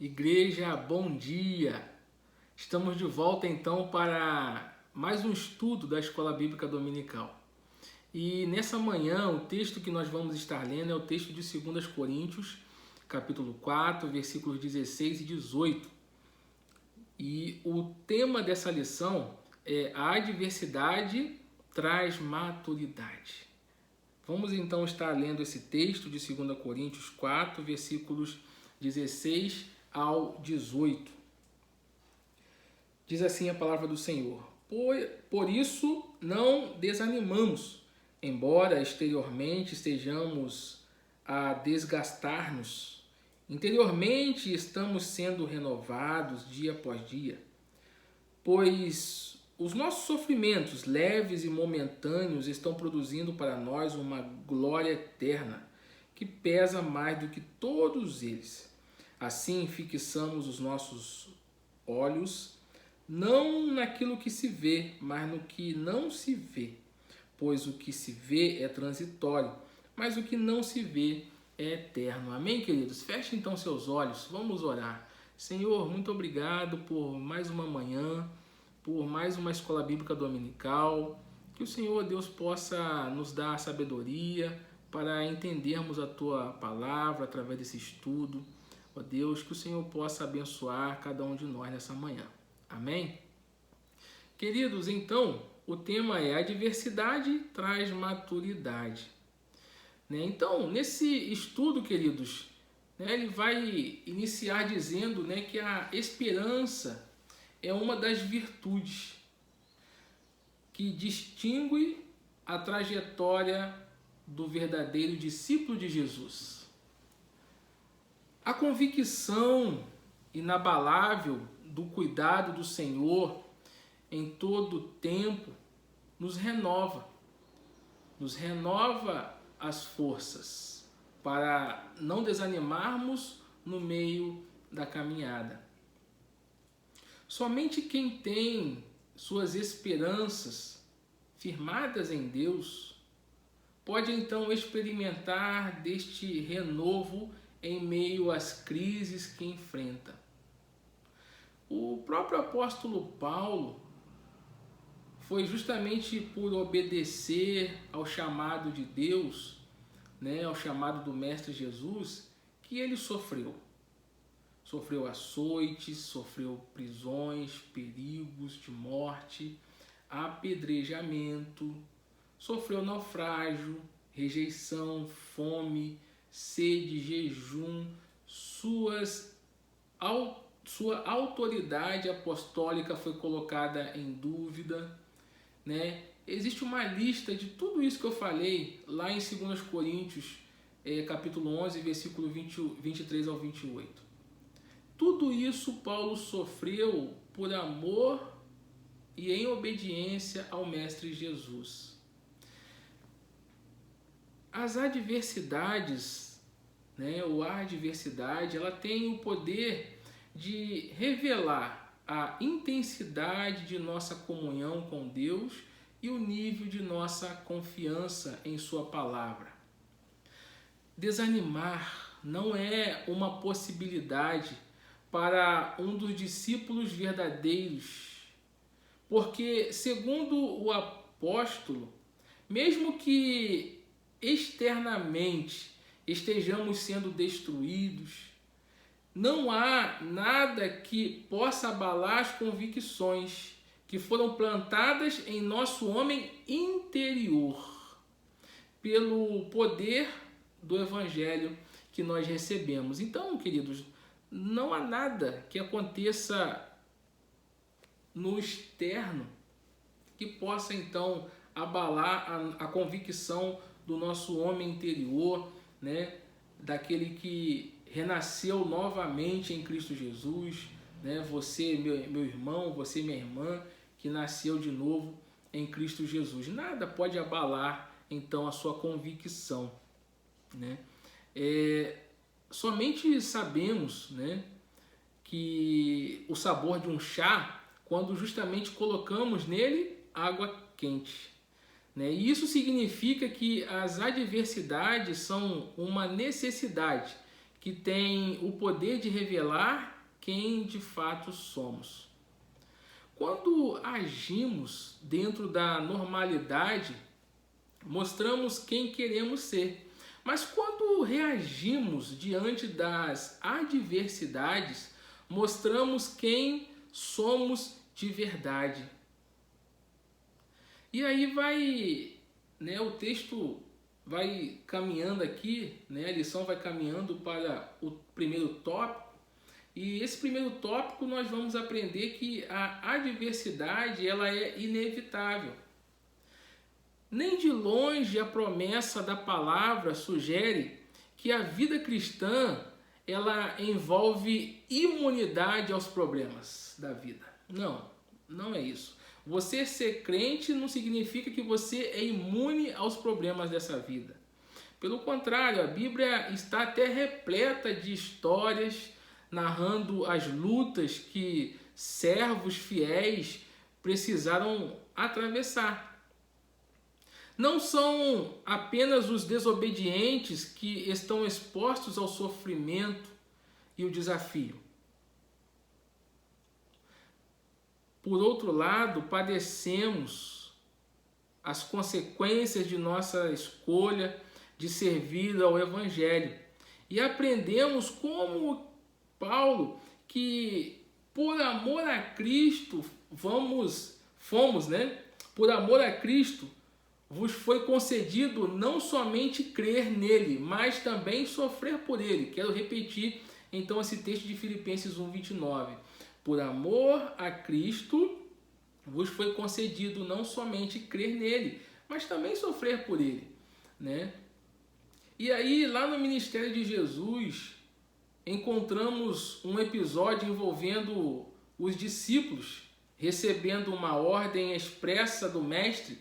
Igreja, bom dia! Estamos de volta então para mais um estudo da Escola Bíblica Dominical. E nessa manhã o texto que nós vamos estar lendo é o texto de 2 Coríntios, capítulo 4, versículos 16 e 18. E o tema dessa lição é a adversidade traz maturidade. Vamos então estar lendo esse texto de 2 Coríntios 4, versículos 16 ao 18. Diz assim a palavra do Senhor: Por isso não desanimamos, embora exteriormente estejamos a desgastar-nos, interiormente estamos sendo renovados dia após dia, pois os nossos sofrimentos leves e momentâneos estão produzindo para nós uma glória eterna que pesa mais do que todos eles. Assim, fixamos os nossos olhos não naquilo que se vê, mas no que não se vê. Pois o que se vê é transitório, mas o que não se vê é eterno. Amém, queridos? Feche então seus olhos, vamos orar. Senhor, muito obrigado por mais uma manhã, por mais uma escola bíblica dominical. Que o Senhor, Deus, possa nos dar sabedoria para entendermos a Tua palavra através desse estudo. Ó Deus, que o Senhor possa abençoar cada um de nós nessa manhã. Amém? Queridos, então, o tema é adversidade traz maturidade. Então, nesse estudo, queridos, ele vai iniciar dizendo que a esperança é uma das virtudes que distingue a trajetória do verdadeiro discípulo de Jesus. A convicção inabalável do cuidado do Senhor em todo o tempo nos renova as forças para não desanimarmos no meio da caminhada. Somente quem tem suas esperanças firmadas em Deus pode então experimentar deste renovo em meio às crises que enfrenta. O próprio apóstolo Paulo foi justamente por obedecer ao chamado de Deus, ao chamado do Mestre Jesus, que ele sofreu. Sofreu açoites, sofreu prisões, perigos de morte, apedrejamento, sofreu naufrágio, rejeição, fome, sede, jejum, sua autoridade apostólica foi colocada em dúvida, Existe uma lista de tudo isso que eu falei lá em 2 Coríntios, capítulo 11, versículo 23 ao 28. Tudo isso Paulo sofreu por amor e em obediência ao Mestre Jesus. As adversidades, ou a adversidade, ela tem o poder de revelar a intensidade de nossa comunhão com Deus e o nível de nossa confiança em Sua palavra. Desanimar não é uma possibilidade para um dos discípulos verdadeiros, porque, segundo o apóstolo, mesmo que externamente estejamos sendo destruídos, não há nada que possa abalar as convicções que foram plantadas em nosso homem interior pelo poder do Evangelho que nós recebemos. Então, queridos, não há nada que aconteça no externo que possa, então, abalar a convicção do nosso homem interior, daquele que renasceu novamente em Cristo Jesus, Você, meu irmão, você, minha irmã, que nasceu de novo em Cristo Jesus. Nada pode abalar, então, a sua convicção, Somente sabemos, que o sabor de um chá quando justamente colocamos nele água quente. E isso significa que as adversidades são uma necessidade que tem o poder de revelar quem de fato somos. Quando agimos dentro da normalidade, mostramos quem queremos ser. Mas quando reagimos diante das adversidades, mostramos quem somos de verdade. E aí o texto vai caminhando aqui, a lição vai caminhando para o primeiro tópico. E esse primeiro tópico nós vamos aprender que a adversidade ela é inevitável. Nem de longe a promessa da palavra sugere que a vida cristã ela envolve imunidade aos problemas da vida. Não é isso. Você ser crente não significa que você é imune aos problemas dessa vida. Pelo contrário, a Bíblia está até repleta de histórias narrando as lutas que servos fiéis precisaram atravessar. Não são apenas os desobedientes que estão expostos ao sofrimento e o desafio. Por outro lado, padecemos as consequências de nossa escolha de servir ao Evangelho. E aprendemos como Paulo que por amor a Cristo fomos, por amor a Cristo vos foi concedido não somente crer nele, mas também sofrer por ele. Quero repetir então esse texto de Filipenses 1:29. Por amor a Cristo vos foi concedido não somente crer nele, mas também sofrer por ele, E aí, lá no ministério de Jesus, encontramos um episódio envolvendo os discípulos recebendo uma ordem expressa do mestre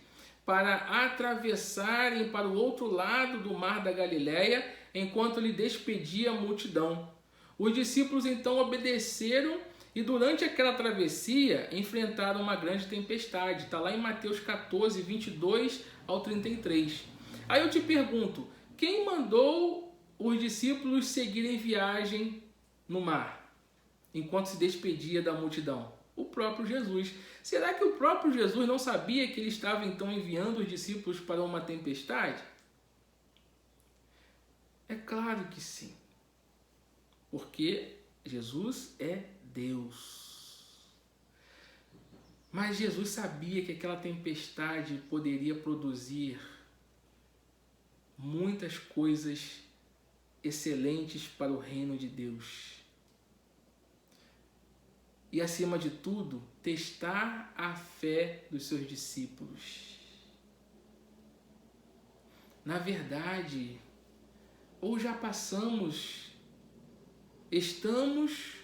para atravessarem para o outro lado do mar da Galileia enquanto ele despedia a multidão. Os discípulos então obedeceram e durante aquela travessia enfrentaram uma grande tempestade. Está lá em Mateus 14, 22 ao 33. Aí eu te pergunto, quem mandou os discípulos seguirem viagem no mar enquanto se despedia da multidão? O próprio Jesus. Será que o próprio Jesus não sabia que ele estava então enviando os discípulos para uma tempestade? É claro que sim. Porque Jesus é Deus. Mas Jesus sabia que aquela tempestade poderia produzir muitas coisas excelentes para o reino de Deus. E, acima de tudo, testar a fé dos seus discípulos. Na verdade, ou já passamos, estamos,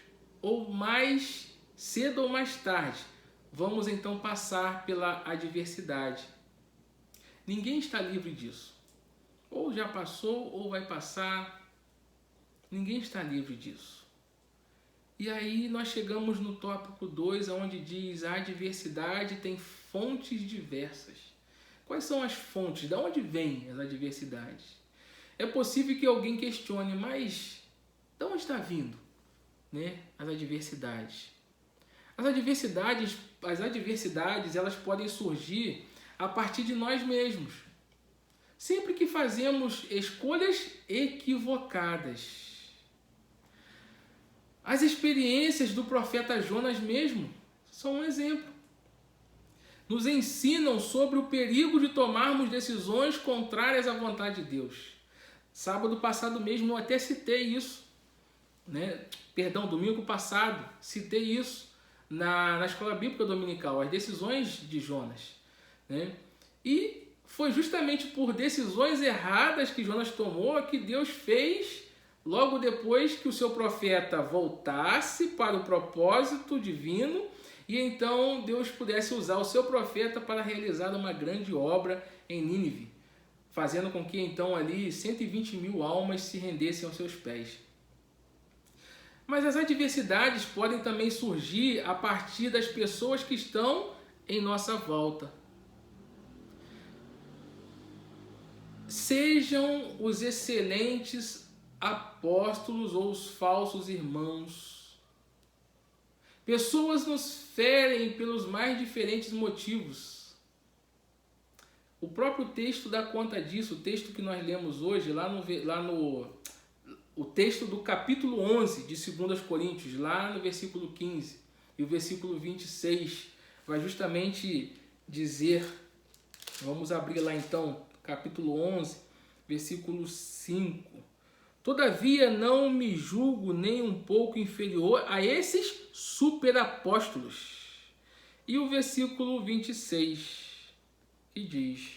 ou mais cedo ou mais tarde, vamos então passar pela adversidade. Ninguém está livre disso. Ou já passou, ou vai passar. Ninguém está livre disso. E aí nós chegamos no tópico 2, onde diz a adversidade tem fontes diversas. Quais são as fontes? De onde vêm as adversidades? É possível que alguém questione, mas de onde está vindo, as adversidades? As adversidades, elas podem surgir a partir de nós mesmos. Sempre que fazemos escolhas equivocadas. As experiências do profeta Jonas mesmo são um exemplo. Nos ensinam sobre o perigo de tomarmos decisões contrárias à vontade de Deus. Sábado passado mesmo eu até citei isso. Domingo passado citei isso na Escola Bíblica Dominical, as decisões de Jonas. E foi justamente por decisões erradas que Jonas tomou que Deus fez logo depois que o seu profeta voltasse para o propósito divino e então Deus pudesse usar o seu profeta para realizar uma grande obra em Nínive, fazendo com que então ali 120.000 almas se rendessem aos seus pés. Mas as adversidades podem também surgir a partir das pessoas que estão em nossa volta. Sejam os excelentes apóstolos ou os falsos irmãos Pessoas nos ferem pelos mais diferentes motivos. O próprio texto dá conta disso, o texto que nós lemos hoje, o texto do capítulo 11 de 2 Coríntios, lá no versículo 15 e o versículo 26, vai justamente dizer, vamos abrir lá então, capítulo 11, versículo 5. Todavia não me julgo nem um pouco inferior a esses superapóstolos. E o versículo 26, que diz...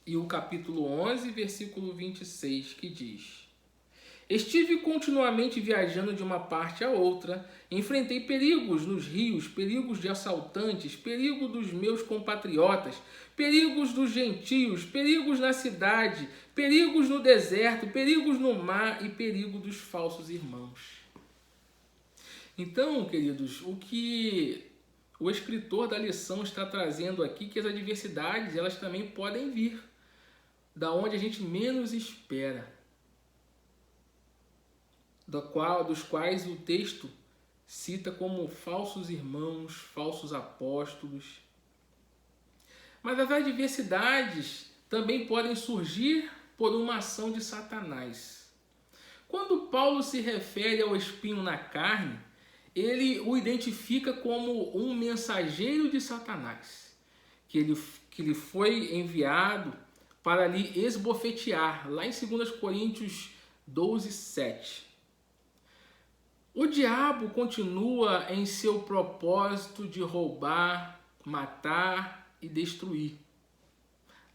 E o capítulo 11, versículo 26, que diz... Estive continuamente viajando de uma parte a outra, enfrentei perigos nos rios, perigos de assaltantes, perigo dos meus compatriotas, perigos dos gentios, perigos na cidade, perigos no deserto, perigos no mar e perigo dos falsos irmãos. Então, queridos, o que o escritor da lição está trazendo aqui, que as adversidades, elas também podem vir da onde a gente menos espera. Dos quais o texto cita como falsos irmãos, falsos apóstolos. Mas as adversidades também podem surgir por uma ação de Satanás. Quando Paulo se refere ao espinho na carne, ele o identifica como um mensageiro de Satanás, que lhe foi enviado para lhe esbofetear, lá em 2 Coríntios 12, 7. O diabo continua em seu propósito de roubar, matar e destruir.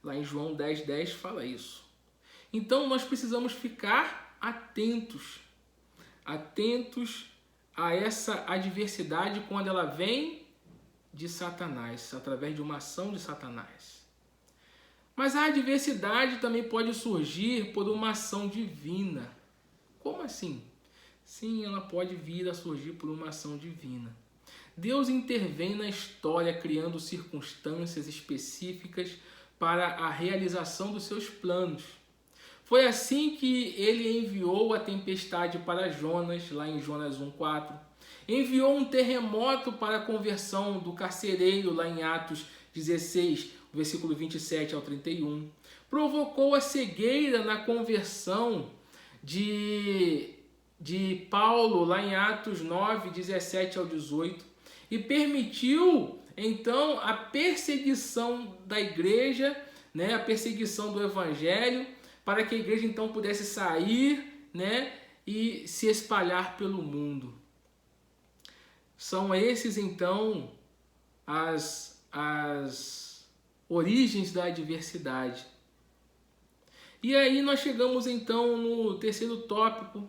Lá em João 10, 10 fala isso. Então nós precisamos ficar atentos a essa adversidade quando ela vem de Satanás, através de uma ação de Satanás. Mas a adversidade também pode surgir por uma ação divina. Como assim? Sim, ela pode vir a surgir por uma ação divina. Deus intervém na história criando circunstâncias específicas para a realização dos seus planos. Foi assim que ele enviou a tempestade para Jonas, lá em Jonas 1,4. Enviou um terremoto para a conversão do carcereiro, lá em Atos 16, versículo 27 ao 31. Provocou a cegueira na conversão de Paulo, lá em Atos 9, 17 ao 18, e permitiu, então, a perseguição da igreja, né, a perseguição do evangelho, para que a igreja, então, pudesse sair, né, e se espalhar pelo mundo. São esses, então, as origens da adversidade. E aí nós chegamos, então, no terceiro tópico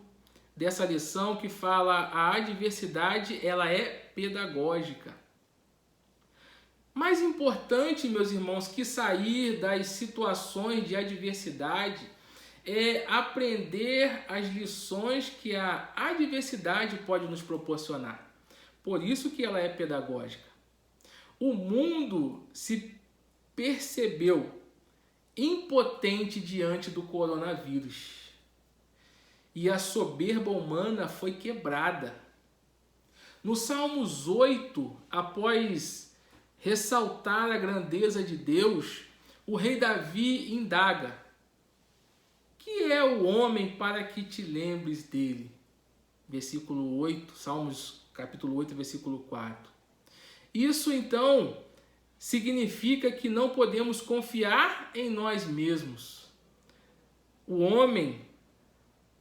dessa lição, que fala a adversidade, ela é pedagógica. Mais importante, meus irmãos, que sair das situações de adversidade é aprender as lições que a adversidade pode nos proporcionar. Por isso que ela é pedagógica. O mundo se percebeu impotente diante do coronavírus. E a soberba humana foi quebrada. No Salmos 8, após ressaltar a grandeza de Deus, o rei Davi indaga: que é o homem para que te lembres dele? Versículo 8, Salmos capítulo 8, versículo 4. Isso então significa que não podemos confiar em nós mesmos. O homem,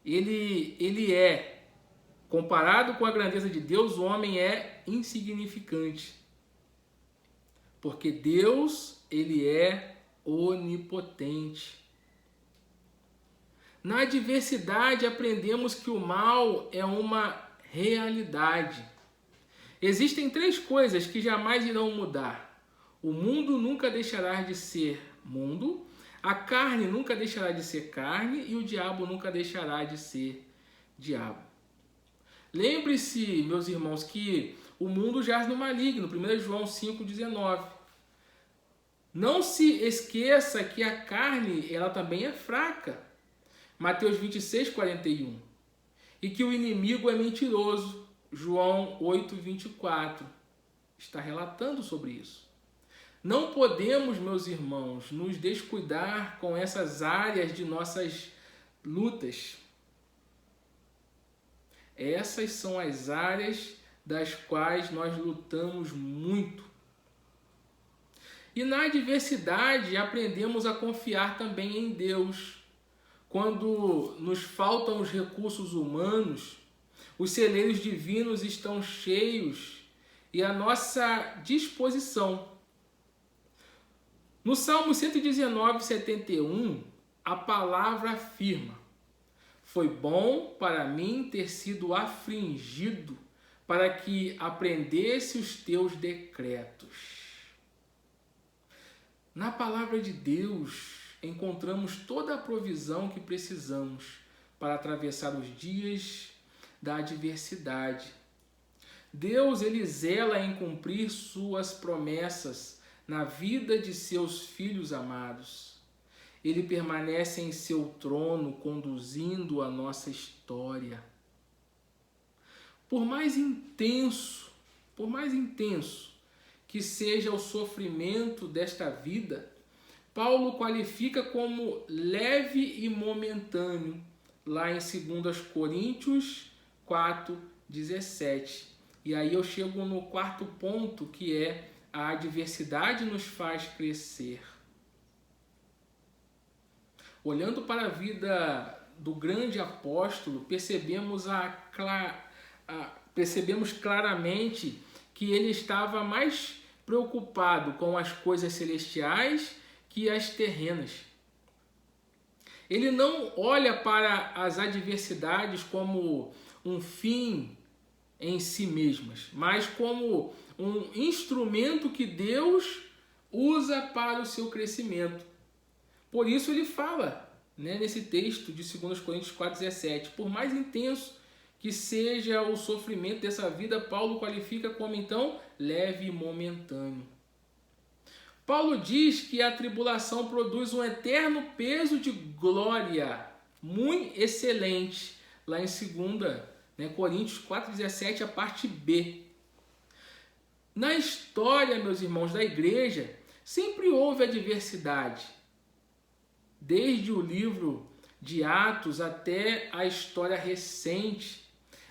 ele é, comparado com a grandeza de Deus, o homem é insignificante. Porque Deus, ele é onipotente. Na adversidade aprendemos que o mal é uma realidade. Existem 3 coisas que jamais irão mudar. O mundo nunca deixará de ser mundo, a carne nunca deixará de ser carne e o diabo nunca deixará de ser diabo. Lembre-se, meus irmãos, que o mundo jaz no maligno, 1 João 5,19. Não se esqueça que a carne, ela também é fraca. Mateus 26, 41. e que o inimigo é mentiroso. João 8:24 está relatando sobre isso. Não podemos, meus irmãos, nos descuidar com essas áreas de nossas lutas. Essas são as áreas das quais nós lutamos muito. E na adversidade aprendemos a confiar também em Deus. Quando nos faltam os recursos humanos, os celeiros divinos estão cheios e à nossa disposição. No Salmo 119:71, a palavra afirma: foi bom para mim ter sido afligido, para que aprendesse os teus decretos. Na palavra de Deus, encontramos toda a provisão que precisamos para atravessar os dias da adversidade. Deus, ele zela em cumprir suas promessas na vida de seus filhos amados. Ele permanece em seu trono, conduzindo a nossa história. Por mais intenso que seja o sofrimento desta vida, Paulo qualifica como leve e momentâneo, lá em 2 Coríntios 4:17. E aí eu chego no quarto ponto, que é: a adversidade nos faz crescer. Olhando para a vida do grande apóstolo, percebemos claramente que ele estava mais preocupado com as coisas celestiais que as terrenas. Ele não olha para as adversidades como um fim em si mesmas, mas como um instrumento que Deus usa para o seu crescimento. Por isso ele fala, nesse texto de 2 Coríntios 4:17, por mais intenso que seja o sofrimento dessa vida, Paulo qualifica como então leve e momentâneo. Paulo diz que a tribulação produz um eterno peso de glória, muito excelente, lá em 2 Coríntios 4:17, a parte B. Na história, meus irmãos, da igreja, sempre houve adversidade. Desde o livro de Atos até a história recente,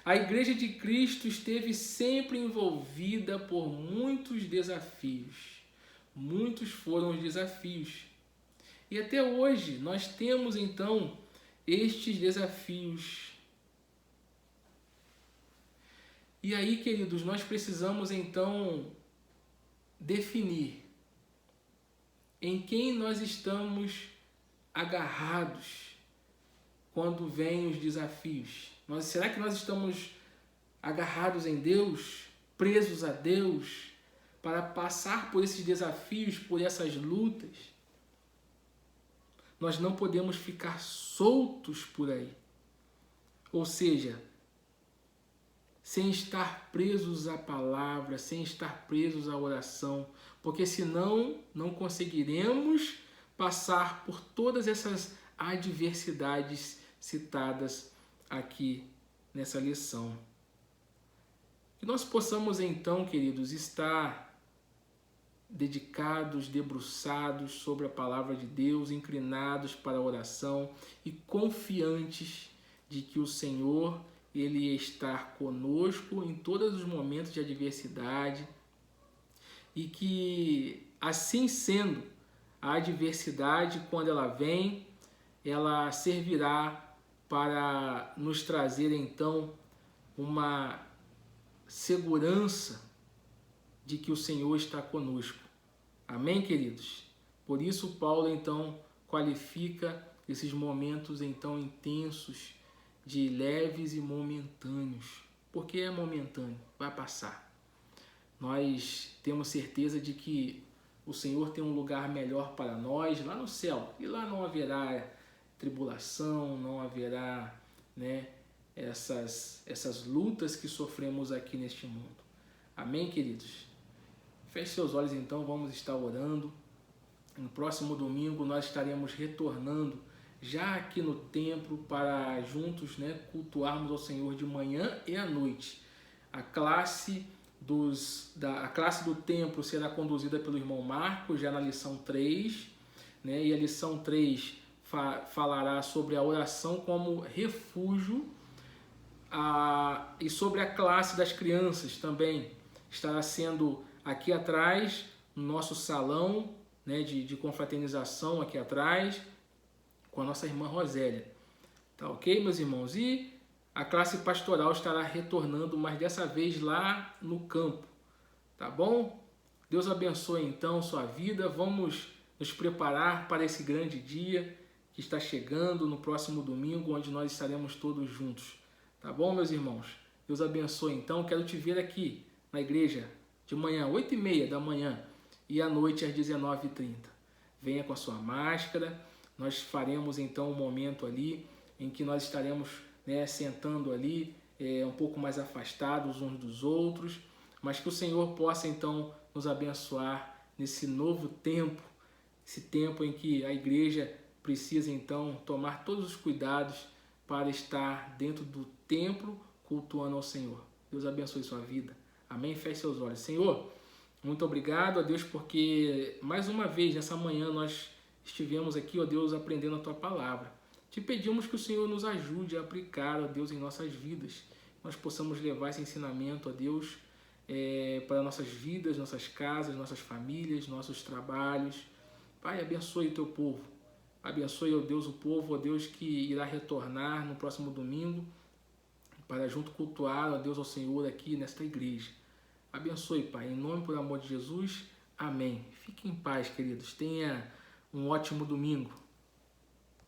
a Igreja de Cristo esteve sempre envolvida por muitos desafios. Muitos foram os desafios. E até hoje nós temos então estes desafios. E aí, queridos, nós precisamos então definir em quem nós estamos agarrados quando vêm os desafios. Será que nós estamos agarrados em Deus, presos a Deus, para passar por esses desafios, por essas lutas? Nós não podemos ficar soltos por aí. Ou seja, sem estar presos à palavra, sem estar presos à oração, porque senão não conseguiremos passar por todas essas adversidades citadas aqui nessa lição. Que nós possamos então, queridos, estar dedicados, debruçados sobre a palavra de Deus, inclinados para a oração e confiantes de que o Senhor, Ele está conosco em todos os momentos de adversidade e que, assim sendo, a adversidade, quando ela vem, ela servirá para nos trazer então uma segurança de que o Senhor está conosco. Amém, queridos? Por isso Paulo então qualifica esses momentos então intensos de leves e momentâneos. Porque é momentâneo, vai passar. Nós temos certeza de que o Senhor tem um lugar melhor para nós lá no céu. E lá não haverá tribulação, não haverá essas lutas que sofremos aqui neste mundo. Amém, queridos? Feche seus olhos então, vamos estar orando. No próximo domingo nós estaremos retornando já aqui no templo para juntos, né, cultuarmos ao Senhor de manhã e à noite. A classe do templo será conduzida pelo irmão Marcos, já na lição 3, né, e a lição 3 falará sobre a oração como refúgio, e sobre a classe das crianças também estará sendo aqui atrás, no nosso salão, né, de confraternização aqui atrás, com a nossa irmã Rosélia. Tá ok, meus irmãos? E a classe pastoral estará retornando, mas dessa vez lá no campo. Tá bom? Deus abençoe então sua vida. Vamos nos preparar para esse grande dia que está chegando no próximo domingo, onde nós estaremos todos juntos. Tá bom, meus irmãos? Deus abençoe então. Quero te ver aqui na igreja de manhã, 8h30 da manhã, e à noite às 19h30. Venha com a sua máscara. Nós faremos então um momento ali em que nós estaremos, né, sentando ali, um pouco mais afastados uns dos outros, mas que o Senhor possa então nos abençoar nesse novo tempo, esse tempo em que a igreja precisa então tomar todos os cuidados para estar dentro do templo cultuando ao Senhor. Deus abençoe sua vida. Amém? Feche seus olhos. Senhor, muito obrigado a Deus, porque mais uma vez nessa manhã nós estivemos aqui, ó Deus, aprendendo a Tua Palavra. Te pedimos que o Senhor nos ajude a aplicar, ó Deus, em nossas vidas. Nós possamos levar esse ensinamento, ó Deus, para nossas vidas, nossas casas, nossas famílias, nossos trabalhos. Pai, abençoe o Teu povo. Abençoe, ó Deus, o povo, ó Deus, que irá retornar no próximo domingo para junto cultuar, ó Deus, ao Senhor aqui nesta igreja. Abençoe, Pai, em nome e por amor de Jesus. Amém. Fiquem em paz, queridos. Tenha um ótimo domingo.